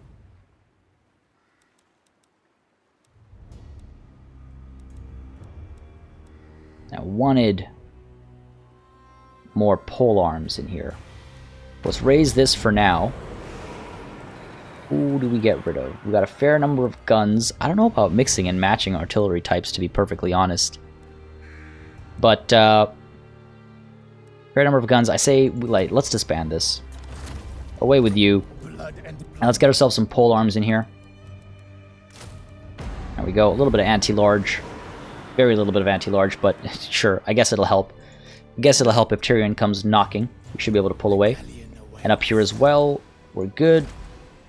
I wanted more pole arms in here. Let's raise this for now. Who do we get rid of? We got a fair number of guns. I don't know about mixing and matching artillery types, to be perfectly honest. But, fair number of guns. I say, like, let's disband this. Away with you. Blood and Now let's get ourselves some pole arms in here. There we go. A little bit of anti-large. Very little bit of anti-large, but sure. I guess it'll help. I guess it'll help if Tyrion comes knocking. We should be able to pull away. And up here as well, we're good.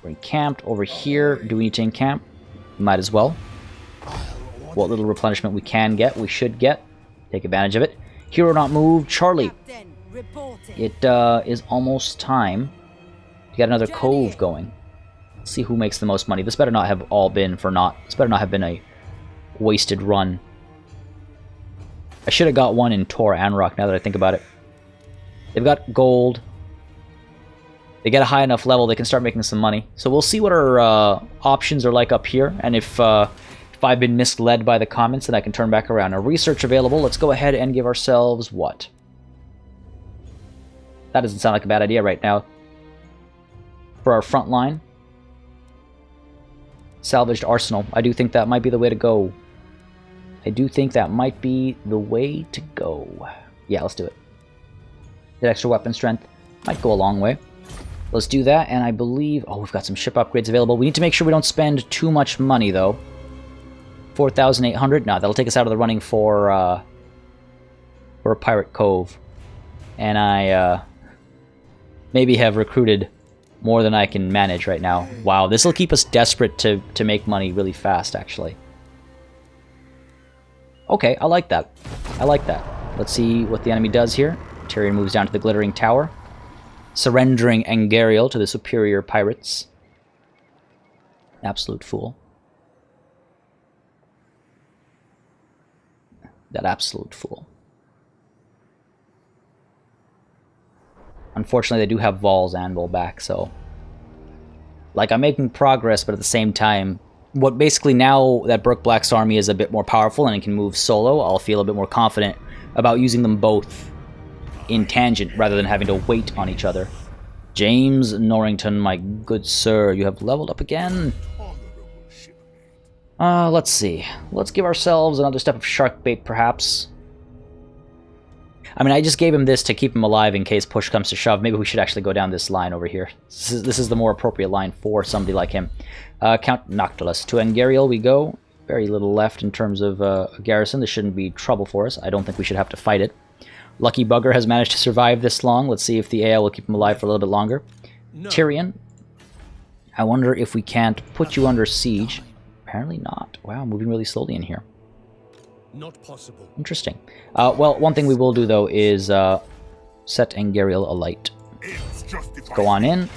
We're encamped. Over here, do we need to encamp? Might as well. What little replenishment we can get, we should get. Take advantage of it. Hero not moved. Charlie. Captain, reporting. It is almost time to get another cove going. Let's see who makes the most money. This better not have all been for naught. This better not have been a wasted run. I should have got one in Tor Anrock now that I think about it. They've got gold. They get a high enough level, they can start making some money. So we'll see what our options are like up here, and if I've been misled by the comments, then I can turn back around. Now, research available. Let's go ahead and give ourselves what? That doesn't sound like a bad idea right now. For our front line. Salvaged arsenal. I do think that might be the way to go. I do think that might be the way to go. Yeah, let's do it. That extra weapon strength might go a long way. Let's do that, and I believe... Oh, we've got some ship upgrades available. We need to make sure we don't spend too much money, though. 4,800? No, that'll take us out of the running for a pirate cove. And I maybe have recruited more than I can manage right now. Wow, this will keep us desperate to make money really fast, actually. Okay, I like that. I like that. Let's see what the enemy does here. Tyrion moves down to the Glittering Tower, surrendering An Garial to the superior pirates. Absolute fool. That absolute fool. Unfortunately, they do have Vol's Anvil back, so... Like, I'm making progress, but at the same time... What basically now that Brook Black's army is a bit more powerful and it can move solo, I'll feel a bit more confident about using them both in tangent rather than having to wait on each other. James Norrington, my good sir, you have leveled up again. Let's see. Let's give ourselves another step of shark bait, perhaps. I mean, I just gave him this to keep him alive in case push comes to shove. Maybe we should actually go down this line over here. This is the more appropriate line for somebody like him. Count Noctilus. To An Garial we go. Very little left in terms of a garrison. This shouldn't be trouble for us. I don't think we should have to fight it. Lucky Bugger has managed to survive this long. Let's see if the AI will keep him alive for a little bit longer. No. Tyrion. I wonder if we can't put you under siege. Apparently not. Wow, moving really slowly in here. Not possible. Interesting. Well, one thing we will do, though, is set An Garial alight. Go on in.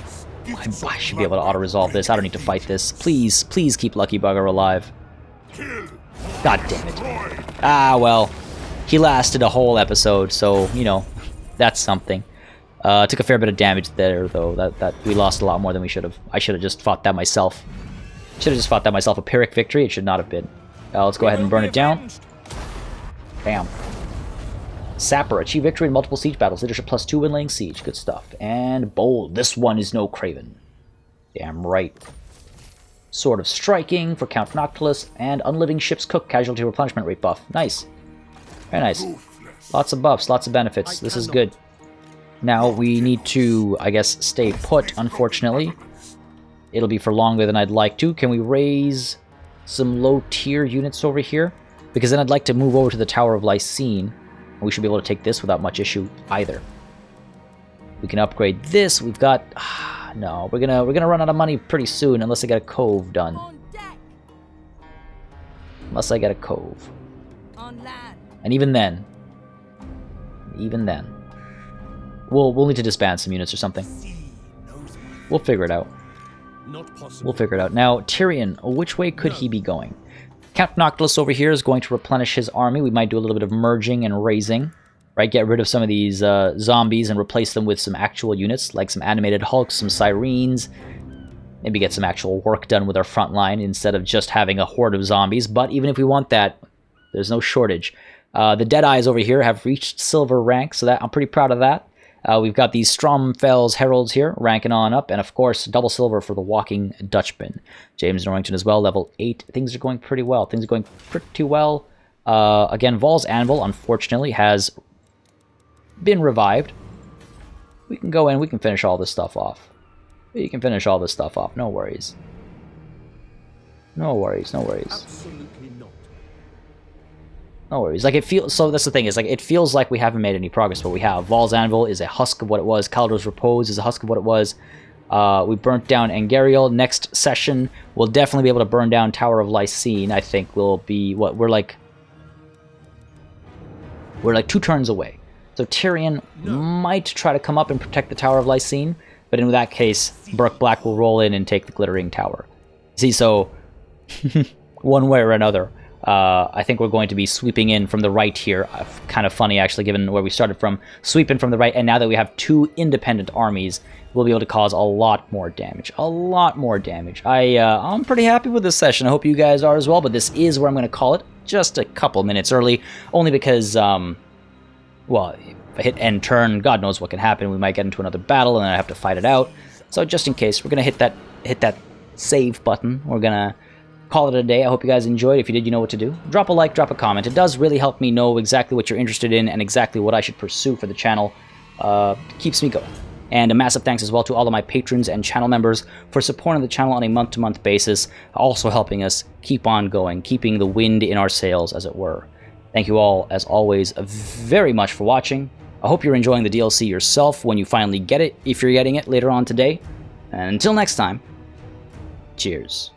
I should be able to auto-resolve this. I don't need to fight this. Please, please keep Lucky Bugger alive. God damn it. Ah, well, he lasted a whole episode, so, you know, that's something. Took a fair bit of damage there, though. That we lost a lot more than we should have. I should have just fought that myself. Should have just fought that myself. A Pyrrhic victory? It should not have been. Let's go ahead and burn it down. Bam. Sapper. Achieve victory in multiple siege battles. Leadership +2 when laying siege. Good stuff. And Bold. This one is no Craven. Damn right. Sword of Striking for Count Noctilus. And Unliving Ship's Cook. Casualty replenishment rate buff. Nice. Very nice. Lots of buffs. Lots of benefits. This is good. Now we need to, I guess, stay put, unfortunately. It'll be for longer than I'd like to. Can we raise some low-tier units over here? Because then I'd like to move over to the Tower of Lysine. We should be able to take this without much issue either. We can upgrade this. We've got... no, we're gonna run out of money pretty soon unless I get a cove done. On deck. Unless I get a cove. On land. And even then... We'll need to disband some units or something. We'll figure it out. Not possible. We'll figure it out. Now, Tyrion, which way could he be going? Count Noctilus over here is going to replenish his army. We might do a little bit of merging and raising, right? Get rid of some of these zombies and replace them with some actual units, like some animated hulks, some sirens. Maybe get some actual work done with our front line instead of just having a horde of zombies. But even if we want that, there's no shortage. The Deadeyes over here have reached silver rank, so that I'm pretty proud of that. We've got these Stromfell's Heralds here, ranking on up, and of course, double silver for the Walking Dutchman. James Norrington as well, level 8. Things are going pretty well. Again, Vol's Anvil, unfortunately, has been revived. We can go in, we can finish all this stuff off. No worries. No worries. Absolutely not. No worries. Like, it feels... So that's the thing, is like, it feels like we haven't made any progress, but we have. Vol's Anvil is a husk of what it was. Caldor's Repose is a husk of what it was. We burnt down An Garial. Next session, we'll definitely be able to burn down Tower of Lysine. I think we'll be... What? We're like 2 turns away. So Tyrion might try to come up and protect the Tower of Lysine, but in that case, Burke Black will roll in and take the Glittering Tower. See, so... one way or another... I think we're going to be sweeping in from the right here. Kind of funny, actually, given where we started from. Sweeping from the right, and now that we have 2 independent armies, we'll be able to cause a lot more damage. I'm pretty happy with this session. I hope you guys are as well, but this is where I'm going to call it. Just a couple minutes early, only because, well, if I hit end turn, God knows what can happen. We might get into another battle, and then I have to fight it out. So just in case, we're going to hit that save button. We're going to call it a day. I hope you guys enjoyed. If you did, you know what to do. Drop a like, drop a comment. It does really help me know exactly what you're interested in and exactly what I should pursue for the channel. Keeps me going. And a massive thanks as well to all of my patrons and channel members for supporting the channel on a month-to-month basis, also helping us keep on going, keeping the wind in our sails, as it were. Thank you all, as always, very much for watching. I hope you're enjoying the DLC yourself when you finally get it, if you're getting it later on today. And until next time, cheers.